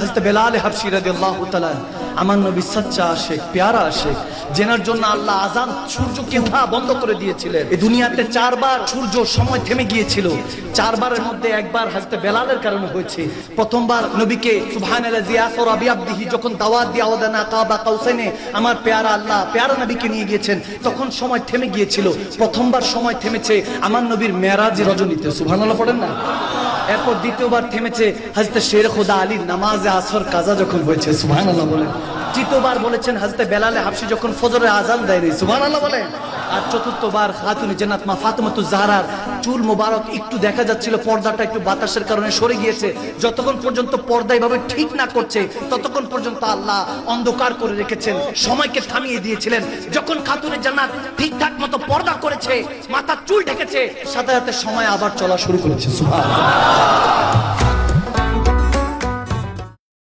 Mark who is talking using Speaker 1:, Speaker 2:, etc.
Speaker 1: হযরত বেলাল হাবশী রাদিয়াল্লাহু তাআলা আমার নবী সচ্চা আশিক, প্যারা আশিক, জেনার জন্য আল্লাহ আযান সূর্যকে ওঠা বন্ধ করে দিয়েছিলেন। এই দুনিয়াতে 4 বার সূর্য সময় থেমে গিয়েছিল, 4 বারের মধ্যে একবার হযরত বেলালের কারণে হয়েছে। প্রথমবার নবীকে সুবহানাল্লাযী আসরা বিআবদিহি যখন দাওয়াত দিয়ে আওয়াদানা কাবা কাউসাইনে আমার প্যারা আল্লাহ প্যারা নবীকে নিয়ে গিয়েছেন, তখন সময় থেমে গিয়েছিল। প্রথমবার সময় থেমেছে আমার নবীর মেরাজের রজনীতে, সুবহানাল্লাহ পড়েন না। এরপর দ্বিতীয়বার থেমেছে হযরত শের খোদা আলীর নামাজে আসর কাজা যখন হয়েছে, সুবহানাল্লাহ বলেন। তৃতীয়বার বলেছেন হযরত বেলাল হাবশী যখন ফজরের আযান দেয়, সুবহানাল্লাহ বলেন। আর চতুর্থবার খাতুনে জান্নাত মা ফাতেমাতুজ জাহরার চুল মোবারক একটু দেখা যাচ্ছিল, পর্দাটা একটু বাতাসের কারণে সরে গিয়েছে। যতক্ষণ পর্যন্ত পর্দা এভাবে ঠিক না করছে ততক্ষণ পর্যন্ত আল্লাহ অন্ধকার করে রেখেছেন, সময়কে থামিয়ে দিয়েছিলেন। যখন খাতুনে জান্নাত ঠিকঠাক মতো পর্দা করেছে, মাথার চুল ঢেকেছে, সাথে সাথে সময় আবার চলা শুরু করেছে, সুবহানাল্লাহ।